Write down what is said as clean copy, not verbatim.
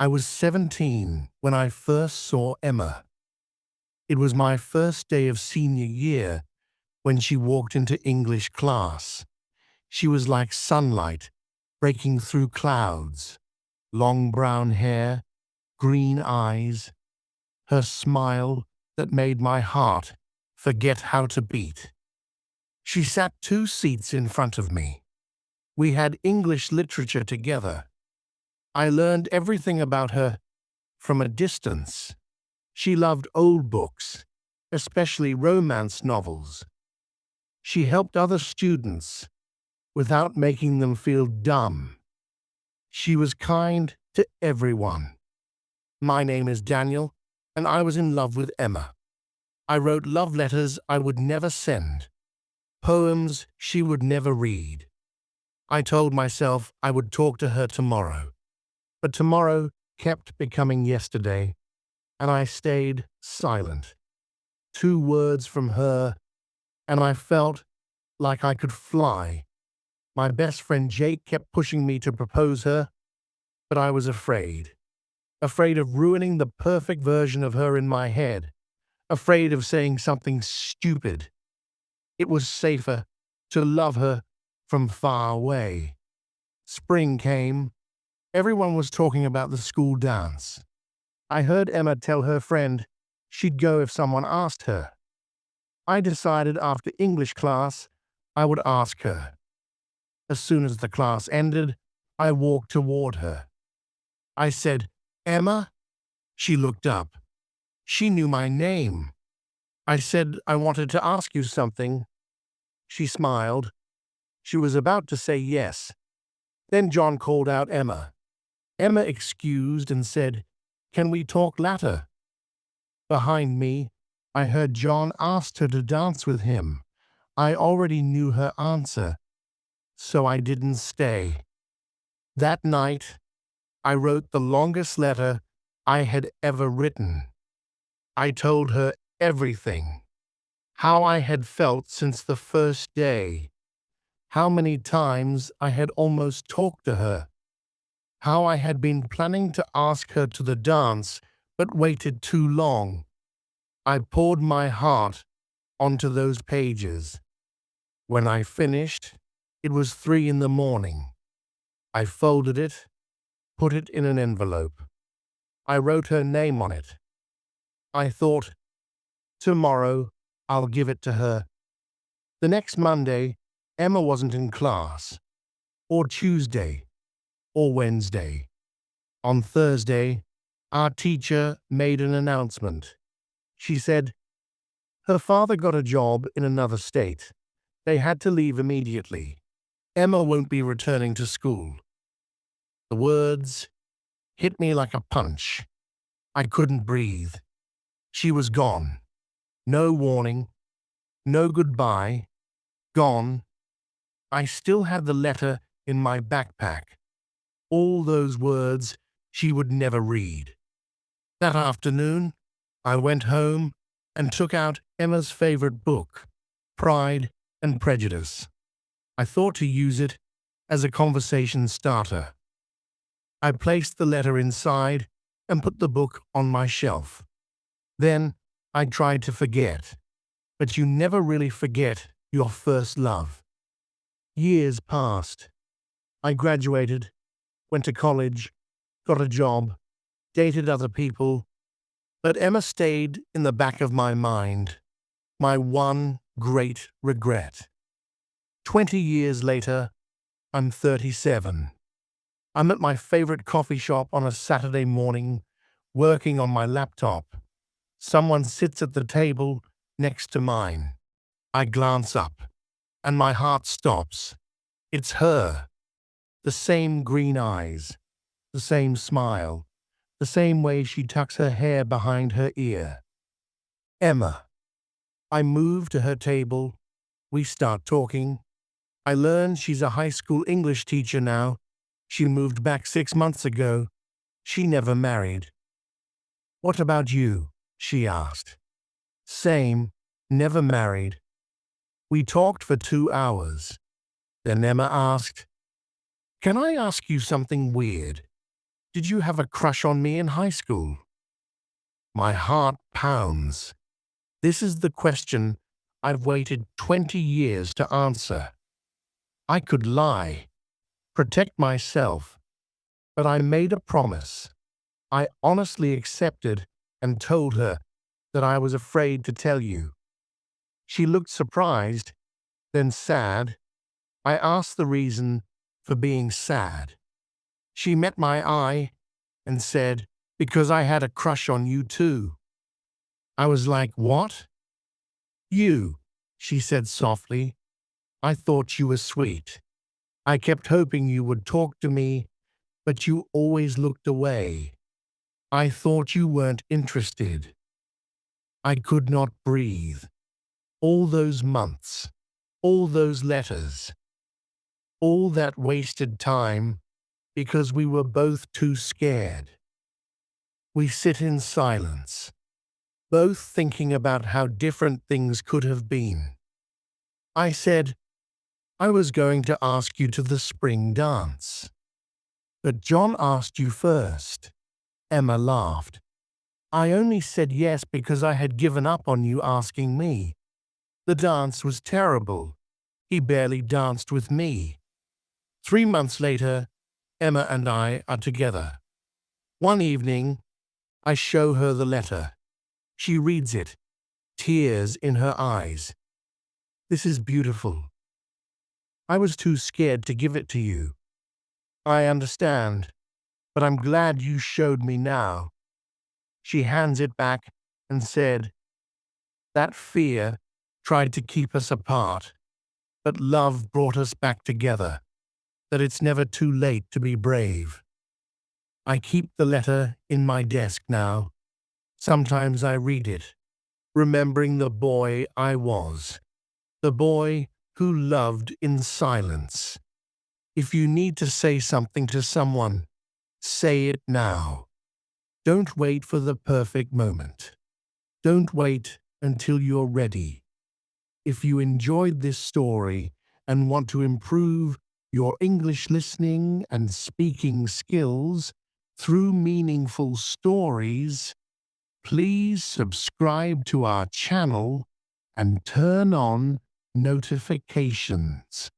I was 17 when I first saw Emma. It was my first day of senior year when she walked into English class. She was like sunlight breaking through clouds, long brown hair, green eyes, her smile that made my heart forget how to beat. She sat 2 seats in front of me. We had English literature together. I learned everything about her from a distance. She loved old books, especially romance novels. She helped other students without making them feel dumb. She was kind to everyone. My name is Daniel, and I was in love with Emma. I wrote love letters I would never send, poems she would never read. I told myself I would talk to her tomorrow, but tomorrow kept becoming yesterday, and I stayed silent. 2 words from her, and I felt like I could fly. My best friend Jake kept pushing me to propose her, but I was afraid. Afraid of ruining the perfect version of her in my head. Afraid of saying something stupid. It was safer to love her from far away. Spring came. Everyone was talking about the school dance. I heard Emma tell her friend she'd go if someone asked her. I decided after English class I would ask her. As soon as the class ended, I walked toward her. I said, "Emma?" She looked up. She knew my name. I said I wanted to ask you something. She smiled. She was about to say yes. Then John called out Emma. Emma excused and said, "Can we talk later?" Behind me, I heard John asked her to dance with him. I already knew her answer, so I didn't stay. That night, I wrote the longest letter I had ever written. I told her everything. How I had felt since the first day. How many times I had almost talked to her. How I had been planning to ask her to the dance, but waited too long. I poured my heart onto those pages. When I finished, it was 3 in the morning. I folded it, put it in an envelope. I wrote her name on it. I thought, tomorrow I'll give it to her. The next Monday, Emma wasn't in class, or Tuesday, or Wednesday. On Thursday, our teacher made an announcement. She said, her father got a job in another state. They had to leave immediately. Emma won't be returning to school. The words hit me like a punch. I couldn't breathe. She was gone. No warning, no goodbye, gone. I still had the letter in my backpack. All those words she would never read. That afternoon, I went home and took out Emma's favorite book, Pride and Prejudice. I thought to use it as a conversation starter. I placed the letter inside and put the book on my shelf. Then I tried to forget, but you never really forget your first love. Years passed. I graduated, went to college, got a job, dated other people, but Emma stayed in the back of my mind, my one great regret. 20 years later, I'm 37. I'm at my favorite coffee shop on a Saturday morning, working on my laptop. Someone sits at the table next to mine. I glance up, and my heart stops. It's her. The same green eyes, the same smile, the same way she tucks her hair behind her ear. Emma. I move to her table. We start talking. I learn she's a high school English teacher now. She moved back 6 months ago. She never married. What about you? She asked. Same, never married. We talked for 2 hours. Then Emma asked, can I ask you something weird? Did you have a crush on me in high school? My heart pounds. This is the question I've waited 20 years to answer. I could lie, protect myself, but I made a promise. I honestly accepted and told her that I was afraid to tell you. She looked surprised, then sad. I asked the reason for being sad. She met my eye and said, "Because I had a crush on you too." I was like, "What?" "You," she said softly. "I thought you were sweet. I kept hoping you would talk to me, but you always looked away. I thought you weren't interested." I could not breathe. All those months, all those letters, all that wasted time because we were both too scared. We sit in silence, both thinking about how different things could have been. I said, "I was going to ask you to the spring dance. But John asked you first." Emma laughed. "I only said yes because I had given up on you asking me. The dance was terrible. He barely danced with me." 3 months later, Emma and I are together. One evening, I show her the letter. She reads it, tears in her eyes. "This is beautiful. I was too scared to give it to you. I understand, but I'm glad you showed me now." She hands it back and said, "That fear tried to keep us apart, but love brought us back together, that it's never too late to be brave." I keep the letter in my desk now. Sometimes I read it, remembering the boy I was, the boy who loved in silence. If you need to say something to someone, say it now. Don't wait for the perfect moment. Don't wait until you're ready. If you enjoyed this story and want to improve your English listening and speaking skills through meaningful stories, please subscribe to our channel and turn on notifications.